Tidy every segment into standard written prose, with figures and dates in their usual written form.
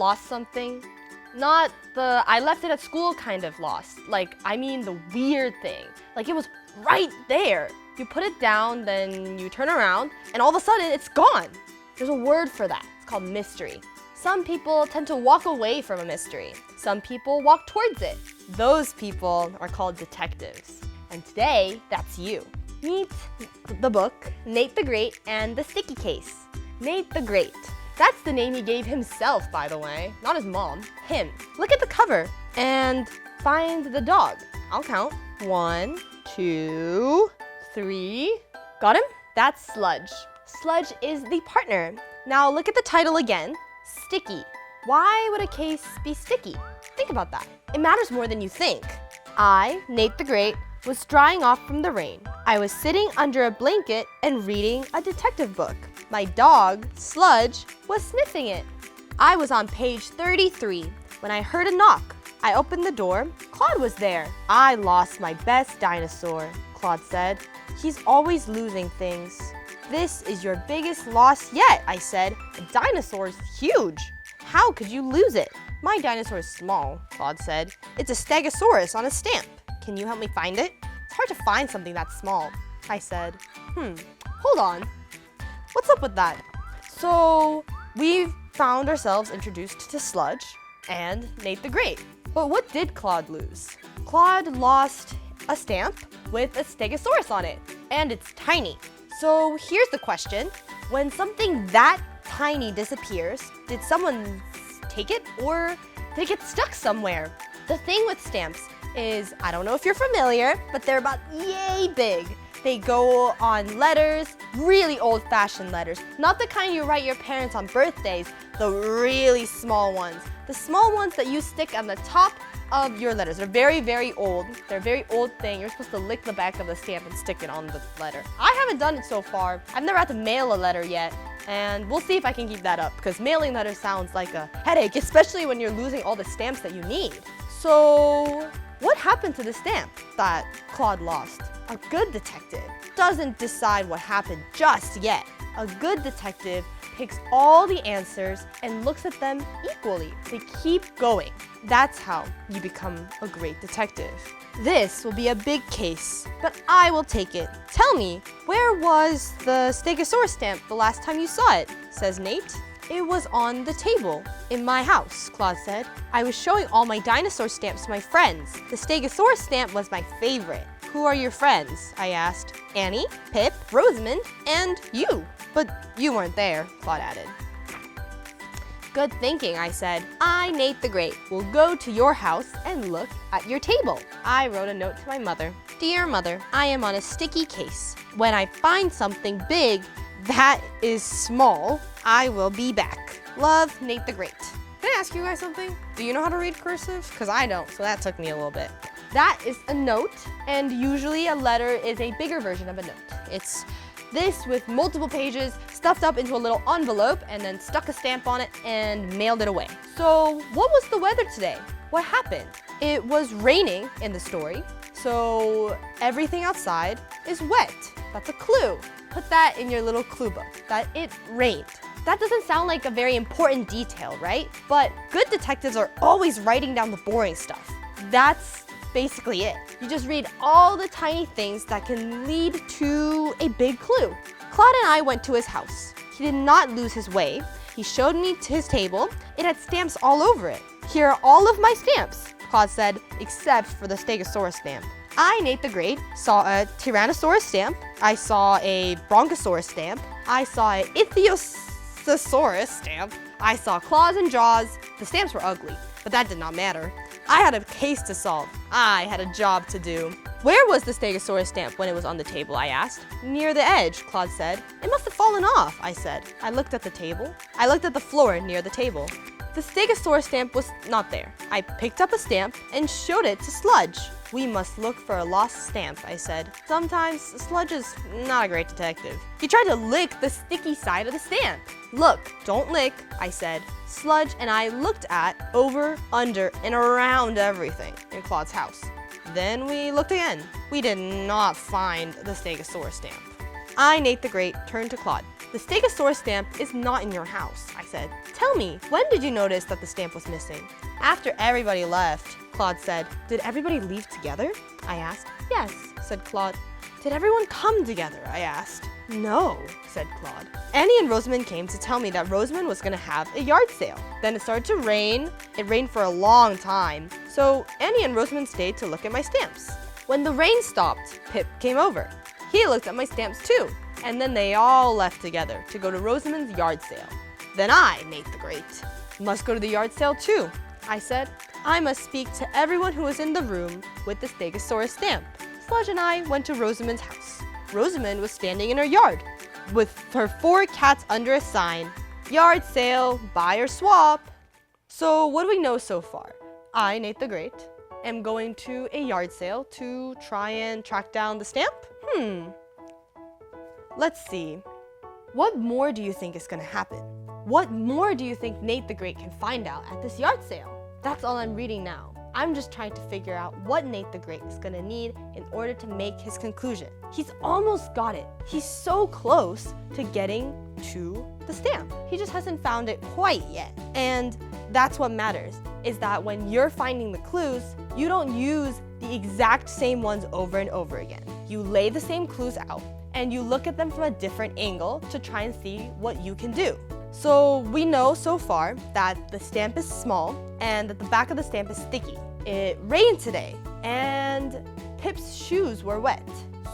lost something? Not the I left it at school kind of lost. Like, I mean the weird thing. Like, it was right there. You put it down, then you turn around, and all of a sudden it's gone. There's a word for that. It's called mystery. Some people tend to walk away from a mystery. Some people walk towards it. Those people are called detectives. And today, that's you. Meet the book, Nate the Great and the Sticky Case. Nate the Great. That's the name he gave himself, by the way. Not his mom, him. Look at the cover and find the dog. I'll count. 1, 2, 3. Got him? That's Sludge. Sludge is the partner. Now look at the title again. Sticky. Why would a case be sticky? Think about that. It matters more than you think. I, Nate the Great, was drying off from the rain. I was sitting under a blanket and reading a detective book. My dog, Sludge, was sniffing it. I was on page 33 when I heard a knock. I opened the door. Claude was there. I lost my best dinosaur, Claude said. He's always losing things. This is your biggest loss yet, I said. A dinosaur's huge. How could you lose it? My dinosaur is small, Claude said. It's a stegosaurus on a stamp. Can you help me find it? It's hard to find something that small, I said. Hold on. What's up with that? So, we've found ourselves introduced to Sludge and Nate the Great. But what did Claude lose? Claude lost a stamp with a stegosaurus on it, and it's tiny. So here's the question. When something that tiny disappears, did someone take it or did it get stuck somewhere? The thing with stamps is, I don't know if you're familiar, but they're about yay big. They go on letters, really old-fashioned letters. Not the kind you write your parents on birthdays, the really small ones. The small ones that you stick on the top of your letters. They're very, very old. They're a very old thing. You're supposed to lick the back of the stamp and stick it on the letter. I haven't done it so far. I've never had to mail a letter yet. And we'll see if I can keep that up, because mailing letters sounds like a headache, especially when you're losing all the stamps that you need. So, what happened to the stamp that Claude lost? A good detective doesn't decide what happened just yet. A good detective picks all the answers and looks at them equally. They keep going. That's how you become a great detective. This will be a big case, but I will take it. Tell me, where was the Stegosaurus stamp the last time you saw it? Says Nate. It was on the table in my house, Claude said. I was showing all my dinosaur stamps to my friends. The Stegosaurus stamp was my favorite. Who are your friends? I asked. Annie, Pip, Rosamond, and you. But you weren't there, Claude added. Good thinking, I said. I, Nate the Great, will go to your house and look at your table. I wrote a note to my mother. Dear Mother, I am on a sticky case. When I find something big that is small, I will be back. Love, Nate the Great. Can I ask you guys something? Do you know how to read cursive? Because I don't, so that took me a little bit. That is a note, and usually a letter is a bigger version of a note. It's this with multiple pages stuffed up into a little envelope and then stuck a stamp on it and mailed it away. So what was the weather today? What happened? It was raining in the story, so everything outside is wet. That's a clue. Put that in your little clue book, that it rained. That doesn't sound like a very important detail, right? But good detectives are always writing down the boring stuff. That's basically it. You just read all the tiny things that can lead to a big clue. Claude and I went to his house. He did not lose his way. He showed me to his table. It had stamps all over it. Here are all of my stamps, Claude said, except for the Stegosaurus stamp. I, Nate the Great, saw a Tyrannosaurus stamp. I saw a Bronchosaurus stamp. I saw an Ichthyosaurus stamp. I saw claws and jaws. The stamps were ugly, but that did not matter. I had a case to solve. I had a job to do. Where was the Stegosaurus stamp when it was on the table, I asked. Near the edge, Claude said. It must have fallen off, I said. I looked at the table. I looked at the floor near the table. The Stegosaurus stamp was not there. I picked up a stamp and showed it to Sludge. We must look for a lost stamp, I said. Sometimes Sludge is not a great detective. He tried to lick the sticky side of the stamp. Look, don't lick, I said. Sludge and I looked at, over, under, and around everything in Claude's house. Then we looked again. We did not find the Stegosaurus stamp. I, Nate the Great, turned to Claude. The Stegosaurus stamp is not in your house, I said. Tell me, when did you notice that the stamp was missing? After everybody left, Claude said. Did everybody leave together? I asked. Yes, said Claude. Did everyone come together? I asked. No, said Claude. Annie and Rosamond came to tell me that Rosamond was gonna have a yard sale. Then it started to rain. It rained for a long time. So Annie and Rosamond stayed to look at my stamps. When the rain stopped, Pip came over. He looked at my stamps too. And then they all left together to go to Rosamond's yard sale. Then I, Nate the Great, must go to the yard sale too. I said, I must speak to everyone who was in the room with the Stegosaurus stamp. Sludge and I went to Rosamond's house. Rosamond was standing in her yard with her 4 cats under a sign, yard sale, buy or swap. So what do we know so far? I, Nate the Great, am going to a yard sale to try and track down the stamp? Let's see. What more do you think is gonna happen? What more do you think Nate the Great can find out at this yard sale? That's all I'm reading now. I'm just trying to figure out what Nate the Great is gonna need in order to make his conclusion. He's almost got it. He's so close to getting to the stamp. He just hasn't found it quite yet. And that's what matters, is that when you're finding the clues, you don't use the exact same ones over and over again. You lay the same clues out and you look at them from a different angle to try and see what you can do. So we know so far that the stamp is small and that the back of the stamp is sticky. It rained today and Pip's shoes were wet.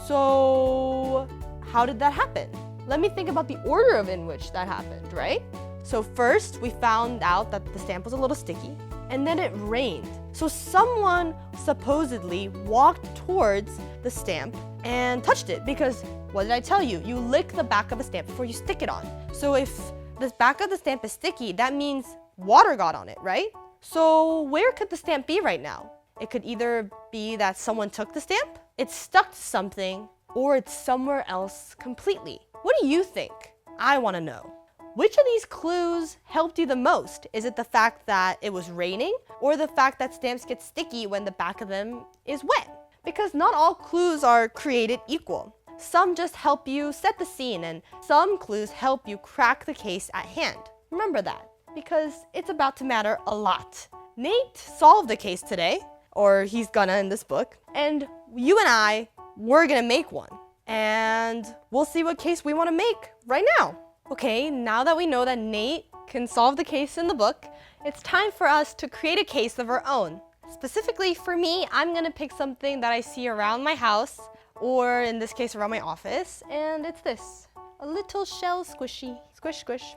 So how did that happen? Let me think about the order in which that happened, right? So first we found out that the stamp was a little sticky and then it rained. So someone supposedly walked towards the stamp and touched it because what did I tell you? You lick the back of a stamp before you stick it on. So if the back of the stamp is sticky, that means water got on it, right? So where could the stamp be right now? It could either be that someone took the stamp, it's stuck to something, or it's somewhere else completely. What do you think? I want to know. Which of these clues helped you the most? Is it the fact that it was raining, or the fact that stamps get sticky when the back of them is wet? Because not all clues are created equal. Some just help you set the scene, and some clues help you crack the case at hand. Remember that, because it's about to matter a lot. Nate solved the case today, or he's gonna in this book, and you and I, we're gonna make one. And we'll see what case we wanna make right now. Okay, now that we know that Nate can solve the case in the book, it's time for us to create a case of our own. Specifically for me, I'm gonna pick something that I see around my house, or in this case around my office, and it's this, a little shell squishy, squish squish.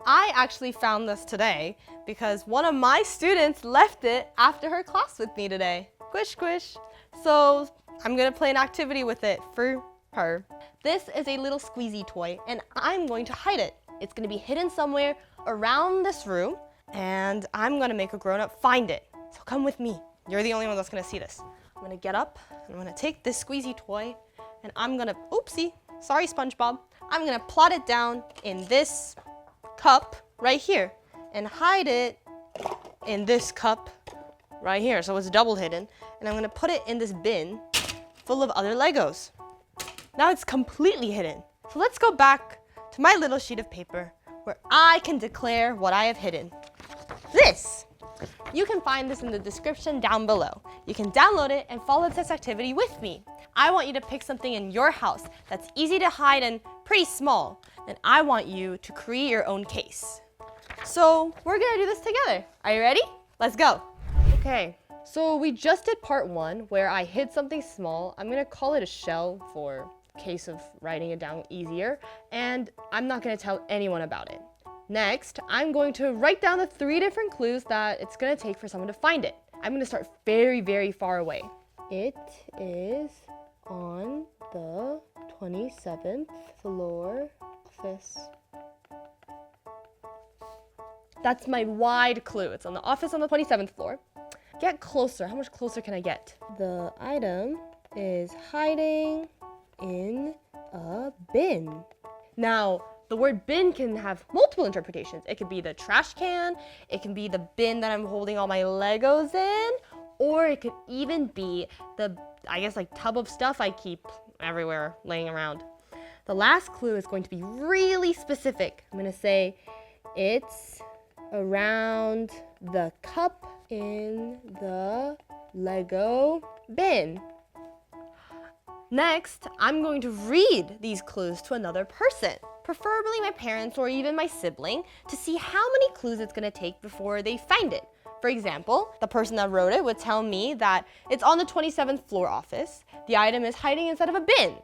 I actually found this today because one of my students left it after her class with me today. Squish squish. So I'm gonna play an activity with it for her. This is a little squeezy toy and I'm going to hide it. It's gonna be hidden somewhere around this room and I'm gonna make a grown-up find it. So come with me. You're the only one that's gonna see this. I'm gonna get up, I'm gonna take this squeezy toy, and I'm gonna, oopsie, sorry SpongeBob, I'm gonna plot it down in this cup right here and hide it in this cup right here, so it's double hidden, and I'm gonna put it in this bin full of other Legos. Now it's completely hidden. So let's go back to my little sheet of paper where I can declare what I have hidden. This! You can find this in the description down below. You can download it and follow this activity with me. I want you to pick something in your house that's easy to hide and pretty small, and I want you to create your own case. So we're gonna do this together. Are you ready? Let's go. Okay, so we just did part 1 where I hid something small. I'm gonna call it a shell for case of writing it down easier, and I'm not gonna tell anyone about it. Next, I'm going to write down the 3 different clues that it's gonna take for someone to find it. I'm gonna start very, very far away. It is on the 27th floor office. That's my wide clue. It's on the office on the 27th floor. Get closer. How much closer can I get? The item is hiding in a bin. Now, the word bin can have multiple interpretations. It could be the trash can, it can be the bin that I'm holding all my Legos in, or it could even be the, I guess, like tub of stuff I keep everywhere laying around. The last clue is going to be really specific. I'm gonna say it's around the cup in the Lego bin. Next, I'm going to read these clues to another person, preferably my parents or even my sibling, to see how many clues it's gonna take before they find it. For example, the person that wrote it would tell me that it's on the 27th floor office, the item is hiding inside of a bin,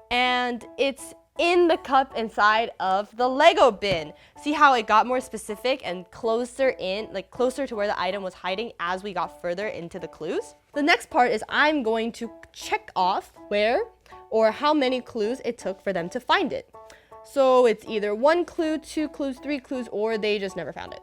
and it's in the cup inside of the Lego bin. See how it got more specific and closer to where the item was hiding as we got further into the clues? The next part is I'm going to check off where or how many clues it took for them to find it. So it's either 1 clue, 2 clues, 3 clues, or they just never found it.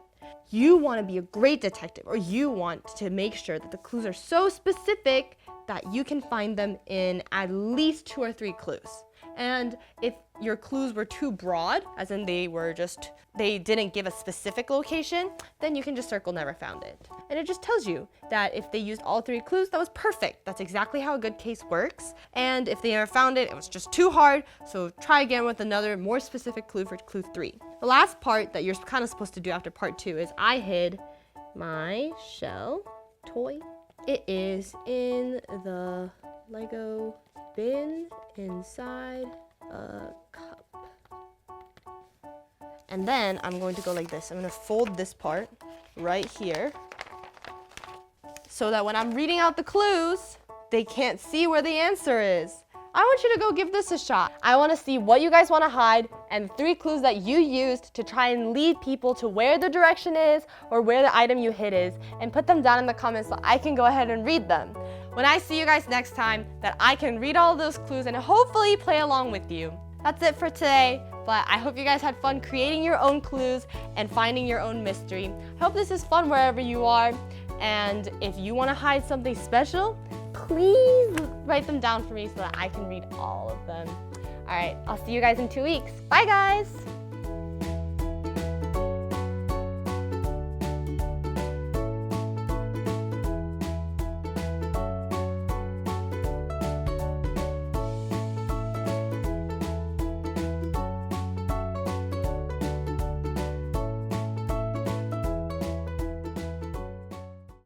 You want to be a great detective, or you want to make sure that the clues are so specific that you can find them in at least 2 or 3 clues. And if your clues were too broad, as in they didn't give a specific location, then you can just circle never found it. And it just tells you that if they used all 3 clues, that was perfect. That's exactly how a good case works. And if they never found it, it was just too hard. So try again with another more specific clue for clue 3. The last part that you're kind of supposed to do after part 2 is I hid my shell toy. It is in the Lego bin inside a cup. And then I'm going to go like this. I'm going to fold this part right here so that when I'm reading out the clues, they can't see where the answer is. I want you to go give this a shot. I want to see what you guys want to hide and 3 clues that you used to try and lead people to where the direction is or where the item you hid is, and put them down in the comments so I can go ahead and read them. When I see you guys next time, that I can read all of those clues and hopefully play along with you. That's it for today, but I hope you guys had fun creating your own clues and finding your own mystery. I hope this is fun wherever you are, and if you want to hide something special, please write them down for me so that I can read all of them. All right, I'll see you guys in 2 weeks. Bye, guys.